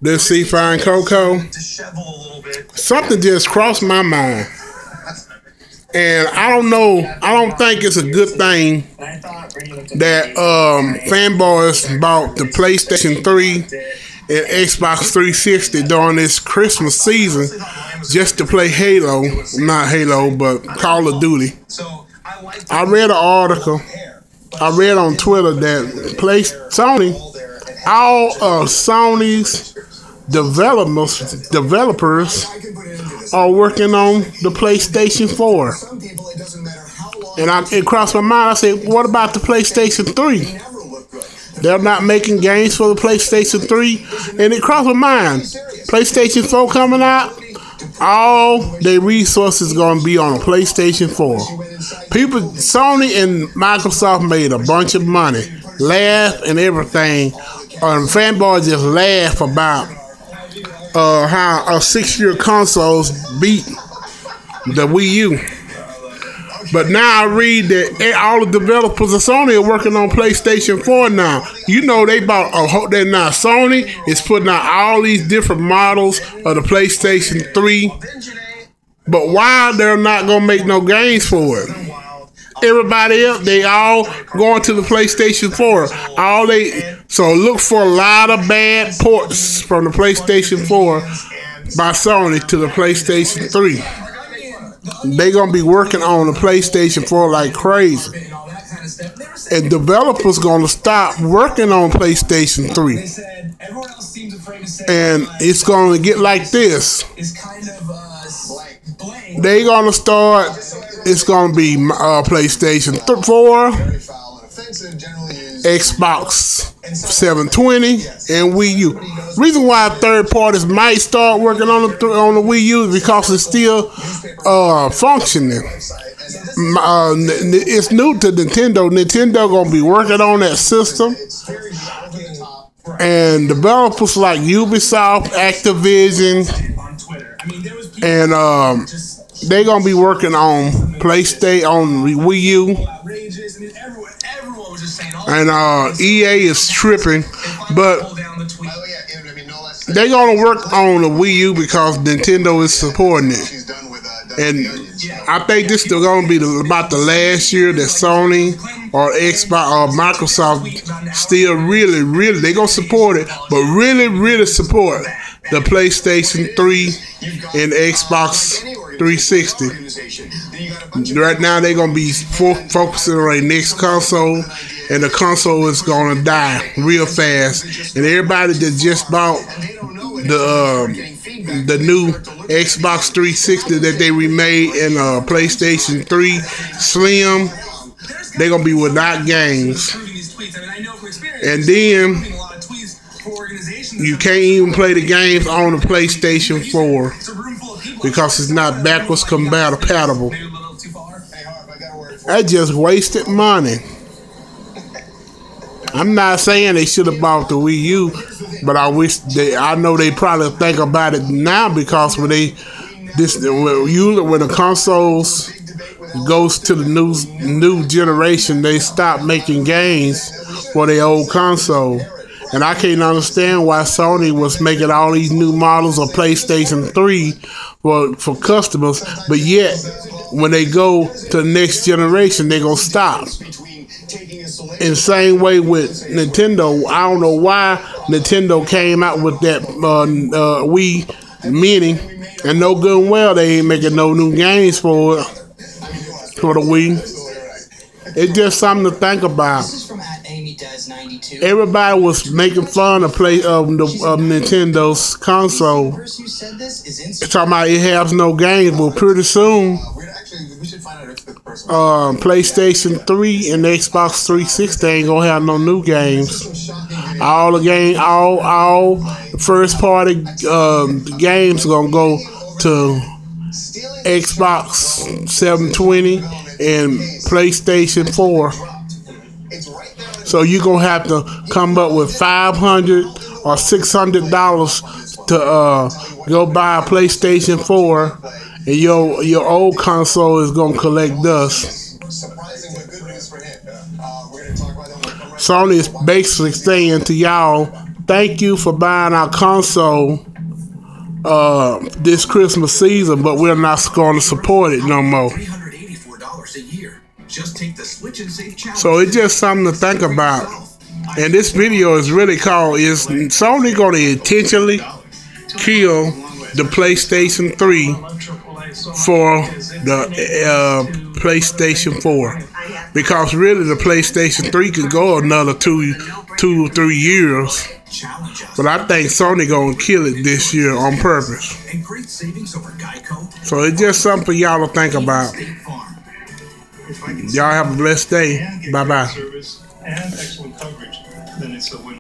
This C Fine Coco. Something just crossed my mind. And I don't know, I don't think it's a good thing that fanboys bought the PlayStation 3 and Xbox 360 during this Christmas season just to play Halo. Not Halo, but Call of Duty. I read an article. I read on Twitter that Sony, all of Sony's developers are working on the PlayStation 4. And it crossed my mind. I said, what about the PlayStation 3? They're not making games for the PlayStation 3. And it crossed my mind. PlayStation 4 coming out, all their resources going to be on a PlayStation 4. People, Sony and Microsoft made a bunch of money. Laugh and everything. Fanboys just laugh about how a 6-year consoles beat the Wii U. But now I read that all the developers of Sony are working on PlayStation 4 now. You know they bought they're now Sony is putting out all these different models of the PlayStation 3. But why they're not gonna make no games for it? Everybody else, they all going to the PlayStation 4. So look for a lot of bad ports from the PlayStation 4 by Sony to the PlayStation 3. They gonna be working on the PlayStation 4 like crazy. And developers gonna stop working on PlayStation 3. And it's gonna get like this. They gonna start. It's gonna be PlayStation 4, Xbox 720, and Wii U. Reason why third parties might start working on the Wii U is because it's still functioning. It's new to Nintendo. Nintendo gonna be working on that system, and developers like Ubisoft, Activision, and they gonna be working on PlayStation, on Wii U, and EA is tripping, but they gonna work on the Wii U because Nintendo is supporting it. And I think this is gonna be about the last year that Sony or Xbox or Microsoft still really they gonna support it, but really support the PlayStation 3 and Xbox 360. Right now they're gonna be focusing on their next console, and the console is gonna die real fast. And everybody that just bought the new Xbox 360 that they remade in PlayStation 3 Slim, they're gonna be without games. And then you can't even play the games on the PlayStation 4 because it's not backwards compatible. That just wasted money. I'm not saying they should have bought the Wii U, but I know they probably think about it now, because when the consoles goes to the new generation, they stop making games for their old console. And I can't understand why Sony was making all these new models of PlayStation 3 for customers, but yet when they go to the next generation, they're going to stop. In the same way with Nintendo, I don't know why Nintendo came out with that Wii Mini, and no good and well they ain't making no new games for the Wii. It's just something to think about. Everybody was making fun of Nintendo's console, talking about it has no games, but pretty soon PlayStation 3 and Xbox 360 ain't gonna have no new games. All first party games gonna go to Xbox 720 and PlayStation 4. So you're gonna have to come up with $500 or $600 to go buy a PlayStation 4, and your old console is gonna collect dust. Sony is basically saying to y'all, thank you for buying our console this Christmas season, but we're not going to support it no more. $384 a year. Just take the Switch and Save challenge. So it's just something to think about. And this video is really called, is Sony going to intentionally kill the PlayStation 3 for the PlayStation 4? Because really the PlayStation 3 can go another 2 or 3 years. But I think Sony gonna kill it this year on purpose. So it's just something for y'all to think about. Y'all have a blessed day. Bye-bye.